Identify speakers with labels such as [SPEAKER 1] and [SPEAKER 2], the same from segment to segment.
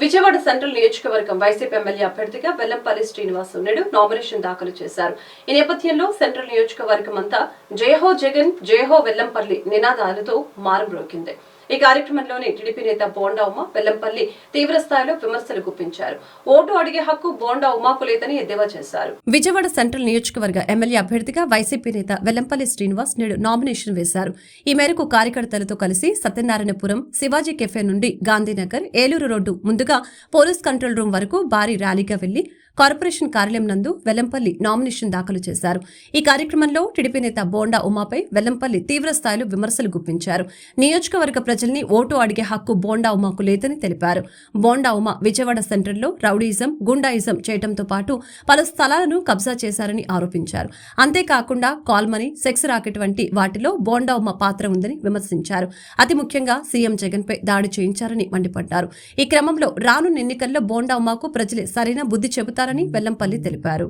[SPEAKER 1] Vijayawada central నియోజకవర్గం YCP MLA అభ్యర్థిగా వెల్లంపల్లి శ్రీనివాస్ నేడు నామినేషన్ దాఖలు చేశారు. ఈ నేపథ్యంలో సెంట్రల్ నియోజకవర్గం అంతా జయహో జగన్ జయహో వెల్లంపల్లి నినాదాలతో మారుమ్రోగింది. ఈ కార్యక్రమంలోని టీడీపీ నేత బోండా ఉమ వెల్లంపల్లి తీవ్రస్థాయిలో విమర్శలు గుప్పించారు. ఓటు అడిగే హక్కు బోండా ఉమాకు లేదని ఎద్దేవా చేశారు. విజయవాడ సెంట్రల్ నియోజకవర్గ ఎమ్మెల్యే అభ్యర్థిగా వైసీపీ నేత వెల్లంపల్లి శ్రీనివాస్ నేడు నామినేషన్ వేశారు. ఈ మేరకు కార్యకర్తలతో కలిసి సత్యనారాయణపురం శివాజీ కెఫే నుండి గాంధీనగర్ ఏలూరు రోడ్డు ముందుగా పోలీస్ కంట్రోల్ రూమ్ వరకు భారీ ర్యాలీగా వెళ్లి కార్పొరేషన్ కార్యాలయం నందు వెల్లంపల్లి నామినేషన్ దాఖలు చేశారు. ఈ కార్యక్రమంలో టీడీపీ నేత బోండా ఉమాపై వెల్లంపల్లి తీవ్రస్థాయిలో విమర్శలు గుప్పించారు. నియోజకవర్గ ప్రజల్ని ఓటు అడిగే హక్కు బోండా ఉమాకు లేదని తెలిపారు. బోండా ఉమా విజయవాడ సెంట్రల్లో రౌడీయిజం, గుండాయిజం చేయడంతో పాటు పలు స్థలాలను కబ్జా చేశారని ఆరోపించారు. అంతేకాకుండా కాల్మనీ, సెక్స్ రాకెట్ వంటి వాటిలో బోండా ఉమా పాత్ర ఉందని విమర్శించారు. అతి ముఖ్యంగా సీఎం జగన్ పై దాడి చేయించారని మండిపడ్డారు. ఈ క్రమంలో రానున్న ఎన్నికల్లో బోండా ఉమాకు ప్రజలే సరైన బుద్ధి చెబుతారు వెల్లంపల్లి తెలిపారు.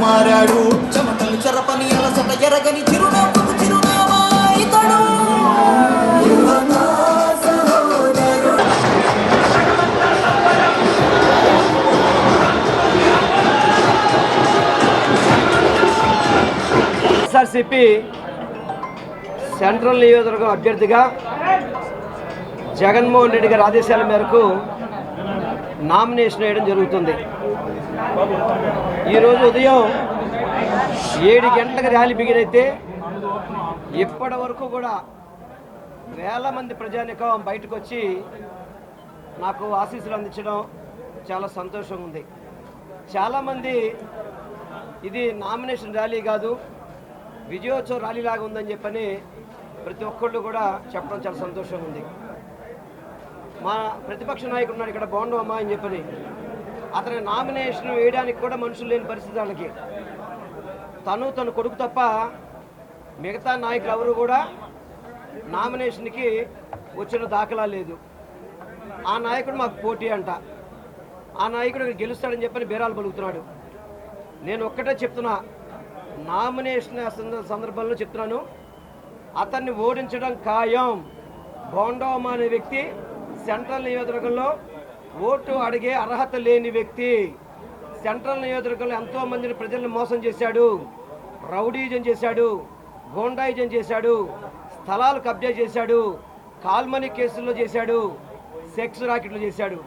[SPEAKER 2] మారాడు చెమటలు చెరపని అలసట ఎరగని చిరునవ్వుకు చిరునామా ఇతడు.
[SPEAKER 3] వైఎస్ఆర్సీపీ సెంట్రల్ నియోజకవర్గం అభ్యర్థిగా జగన్మోహన్ రెడ్డి గారి ఆదేశాల మేరకు నామినేషన్ వేయడం జరుగుతుంది. ఈరోజు ఉదయం 7 గంటలకు ర్యాలీ బిగినైతే ఇప్పటి వరకు కూడా వేల మంది ప్రజానికం బయటకు వచ్చి నాకు ఆశీస్సులు అందించడం చాలా సంతోషంగా ఉంది. చాలామంది ఇది నామినేషన్ ర్యాలీ కాదు, విజయోత్సవ ర్యాలీ లాగా ఉందని చెప్పని ప్రతి ఒక్కళ్ళు కూడా చెప్పడం చాలా సంతోషంగా ఉంది. మా ప్రతిపక్ష నాయకుడు ఉన్నాడు ఇక్కడ బోండా ఉమా అని చెప్పని, అతని నామినేషన్ వేయడానికి కూడా మనుషులు లేని పరిస్థితి వాళ్ళకి. తన కొడుకు తప్ప మిగతా నాయకులు ఎవరు కూడా నామినేషన్కి వచ్చిన దాఖలా లేదు. ఆ నాయకుడు మాకు పోటీ అంట, ఆ నాయకుడు గెలుస్తాడని చెప్పని బేరాలు పలుకుతున్నాడు. నేను ఒక్కటే చెప్తున్నా, నామినేషన్ సందర్భంలో చెప్తున్నాను, అతన్ని ఓడించడం ఖాయం. బోండా ఉమా అనే వ్యక్తి సెంట్రల్ నియోజకవర్గంలో ఓటు అడిగే అర్హత లేని వ్యక్తి. సెంట్రల్ నియోజకవర్గంలో ఎంతో మందిని ప్రజలను మోసం చేశాడు, రౌడీజం చేశాడు, గోండాయిజం చేశాడు, స్థలాలు కబ్జా చేశాడు, కాల్మనీ కేసుల్లో చేశాడు, సెక్స్ రాకెట్లు చేశాడు.